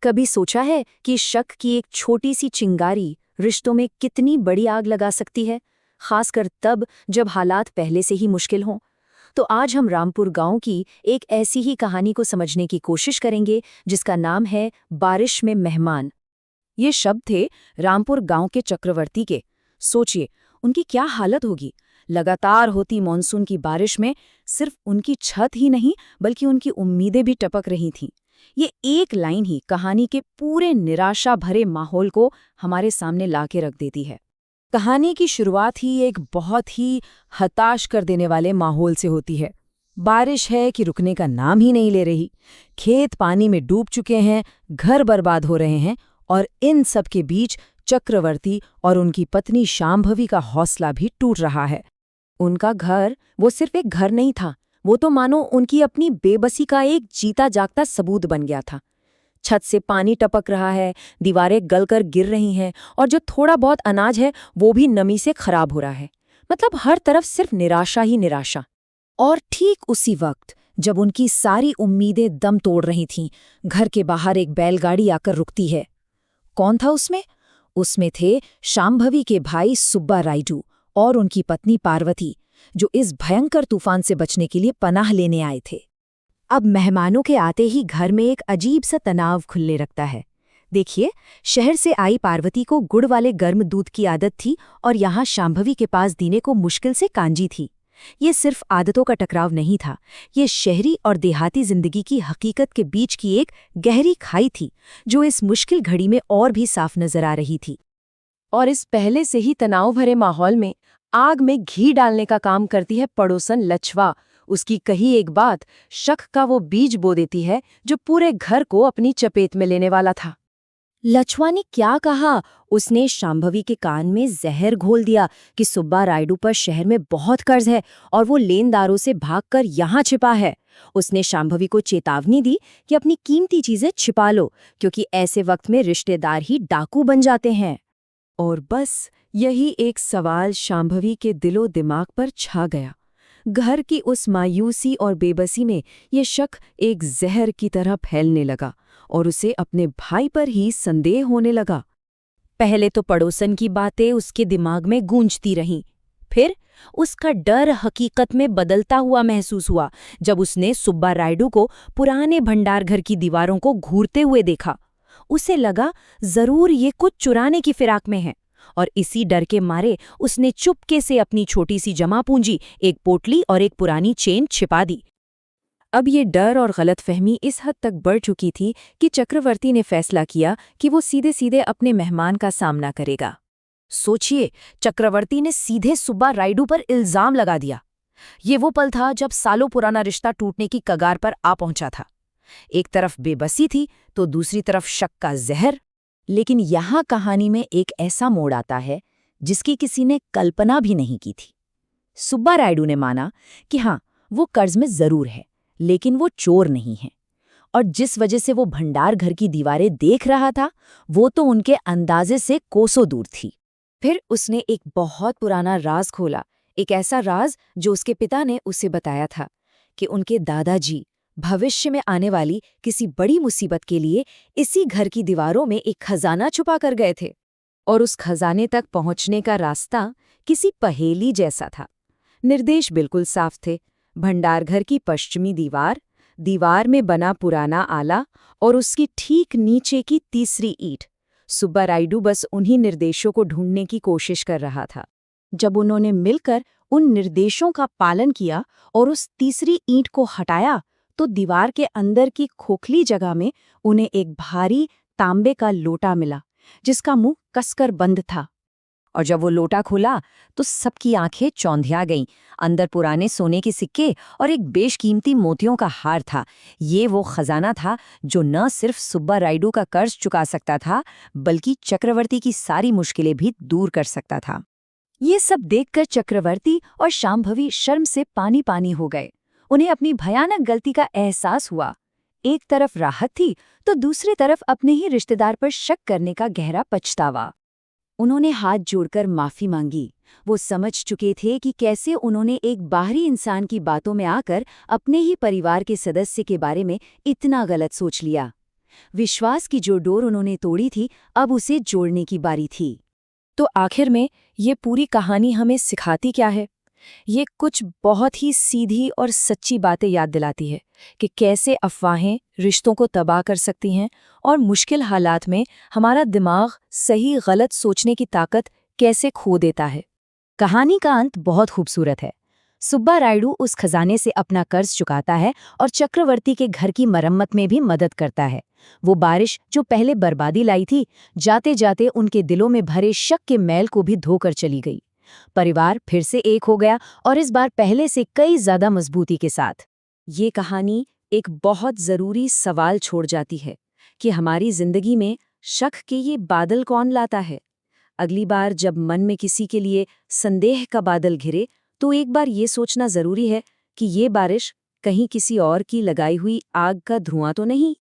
कभी सोचा है कि शक की एक छोटी सी चिंगारी रिश्तों में कितनी बड़ी आग लगा सकती है, खासकर तब जब हालात पहले से ही मुश्किल हों? तो आज हम रामपुर गांव की एक ऐसी ही कहानी को समझने की कोशिश करेंगे जिसका नाम है बारिश में मेहमान। ये शब्द थे रामपुर गांव के चक्रवर्ती के। सोचिए, उनकी क्या हालत होगी। लगातार होती मॉनसून की बारिश में सिर्फ उनकी छत ही नहीं बल्कि उनकी उम्मीदें भी टपक रही थीं। ये एक लाइन ही कहानी के पूरे निराशा भरे माहौल को हमारे सामने लाके रख देती है। कहानी की शुरुआत ही एक बहुत ही हताश कर देने वाले माहौल से होती है। बारिश है कि रुकने का नाम ही नहीं ले रही। खेत पानी में डूब चुके हैं, घर बर्बाद हो रहे हैं और इन सब के बीच चक्रवर्ती और उनकी पत्नी शांभवी का हौसला भी टूट रहा है। उनका घर वो सिर्फ एक घर नहीं था, वो तो मानो उनकी अपनी बेबसी का एक जीता जागता सबूत बन गया था। छत से पानी टपक रहा है, दीवारें गलकर गिर रही हैं और जो थोड़ा बहुत अनाज है वो भी नमी से खराब हो रहा है। मतलब हर तरफ सिर्फ निराशा ही निराशा। और ठीक उसी वक्त जब उनकी सारी उम्मीदें दम तोड़ रही थीं, घर के बाहर एक बैलगाड़ी आकर रुकती है। कौन था उसमें? उसमें थे शांभवी के भाई सुब्बा रायडू और उनकी पत्नी पार्वती, जो इस भयंकर तूफान से बचने के लिए पनाह लेने आए थे। अब मेहमानों के आते ही घर में एक अजीब सा तनाव खुलने लगता है। देखिए, शहर से आई पार्वती को गुड़ वाले गर्म दूध की आदत थी और यहाँ शांभवी के पास देने को मुश्किल से कांजी थी। ये सिर्फ आदतों का टकराव नहीं था, ये शहरी और देहाती जिंदगी की हकीकत के बीच की एक गहरी खाई थी, जो इस मुश्किल घड़ी में और भी साफ नजर आ रही थी। और इस पहले से ही तनाव भरे माहौल में आग में घी डालने का काम करती है पड़ोसन लछवा। उसकी कही एक बात शक का वो बीज बो देती है जो पूरे घर को अपनी चपेट में लेने वाला था। लछवा ने क्या कहा? उसने शांभवी के कान में जहर घोल दिया कि सुब्बा रायडू पर शहर में बहुत कर्ज है और वो लेनदारों से भागकर यहाँ छिपा है। उसने शांभवी को चेतावनी दी कि अपनी कीमती चीजें छिपा लो, क्योंकि ऐसे वक्त में रिश्तेदार ही डाकू बन जाते हैं। और बस यही एक सवाल शांभवी के दिलो दिमाग पर छा गया। घर की उस मायूसी और बेबसी में ये शक एक जहर की तरह फैलने लगा और उसे अपने भाई पर ही संदेह होने लगा। पहले तो पड़ोसन की बातें उसके दिमाग में गूंजती रहीं, फिर उसका डर हकीकत में बदलता हुआ महसूस हुआ जब उसने सुब्बा रायडू को पुराने भंडार घर की दीवारों को घूरते हुए देखा। उसे लगा जरूर ये कुछ चुराने की फिराक में है और इसी डर के मारे उसने चुपके से अपनी छोटी सी जमा पूंजी, एक पोटली और एक पुरानी चेन छिपा दी। अब ये डर और गलतफहमी इस हद तक बढ़ चुकी थी कि चक्रवर्ती ने फैसला किया कि वो सीधे सीधे अपने मेहमान का सामना करेगा। सोचिए, चक्रवर्ती ने सीधे सुब्बा रायडू पर इल्जाम लगा दिया। ये वो पल था जब सालों पुराना रिश्ता टूटने की कगार पर आ पहुंचा था। एक तरफ बेबसी थी तो दूसरी तरफ शक का जहर। लेकिन यहाँ कहानी में एक ऐसा मोड़ आता है जिसकी किसी ने कल्पना भी नहीं की थी। सुब्बा रायडू ने माना कि हाँ, वो कर्ज में जरूर है, लेकिन वो चोर नहीं है। और जिस वजह से वो भंडार घर की दीवारें देख रहा था, वो तो उनके अंदाजे से कोसों दूर थी। फिर उसने एक बहुत पुराना राज खोला, एक ऐसा राज जो उसके पिता ने उसे बताया था कि उनके दादाजी भविष्य में आने वाली किसी बड़ी मुसीबत के लिए इसी घर की दीवारों में एक खजाना छुपा कर गए थे। और उस खजाने तक पहुंचने का रास्ता किसी पहेली जैसा था। निर्देश बिल्कुल साफ थे। भंडार घर की पश्चिमी दीवार, दीवार में बना पुराना आला और उसकी ठीक नीचे की तीसरी ईंट। सुब्बा रायडू बस उन्हीं निर्देशों को ढूंढने की कोशिश कर रहा था। जब उन्होंने मिलकर उन निर्देशों का पालन किया और उस तीसरी ईंट को हटाया, तो दीवार के अंदर की खोखली जगह में उन्हें एक भारी तांबे का लोटा मिला, जिसका मुंह कसकर बंद था। और जब वो लोटा खुला तो सबकी आंखें चौंधिया गईं। अंदर पुराने सोने के सिक्के और एक बेशकीमती मोतियों का हार था। ये वो खजाना था जो न सिर्फ सुब्बा रायडू का कर्ज चुका सकता था, बल्कि चक्रवर्ती की सारी मुश्किलें भी दूर कर सकता था। ये सब देखकर चक्रवर्ती और शांभवी शर्म से पानी पानी हो गए। उन्हें अपनी भयानक गलती का एहसास हुआ। एक तरफ राहत थी तो दूसरी तरफ अपने ही रिश्तेदार पर शक करने का गहरा पछतावा। उन्होंने हाथ जोड़कर माफी मांगी। वो समझ चुके थे कि कैसे उन्होंने एक बाहरी इंसान की बातों में आकर अपने ही परिवार के सदस्य के बारे में इतना गलत सोच लिया। विश्वास की जो डोर उन्होंने तोड़ी थी, अब उसे जोड़ने की बारी थी। तो आखिर में ये पूरी कहानी हमें सिखाती क्या है? ये कुछ बहुत ही सीधी और सच्ची बातें याद दिलाती है कि कैसे अफवाहें रिश्तों को तबाह कर सकती हैं और मुश्किल हालात में हमारा दिमाग सही गलत सोचने की ताकत कैसे खो देता है। कहानी का अंत बहुत खूबसूरत है। सुब्बा रायडू उस खजाने से अपना कर्ज चुकाता है और चक्रवर्ती के घर की मरम्मत में भी मदद करता है। वो बारिश जो पहले बर्बादी लाई थी, जाते जाते उनके दिलों में भरे शक के मैल को भी धोकर चली गई। परिवार फिर से एक हो गया, और इस बार पहले से कई ज्यादा मजबूती के साथ। ये कहानी एक बहुत जरूरी सवाल छोड़ जाती है कि हमारी जिंदगी में शक के ये बादल कौन लाता है। अगली बार जब मन में किसी के लिए संदेह का बादल घिरे, तो एक बार ये सोचना जरूरी है कि ये बारिश कहीं किसी और की लगाई हुई आग का धुआं तो नहीं।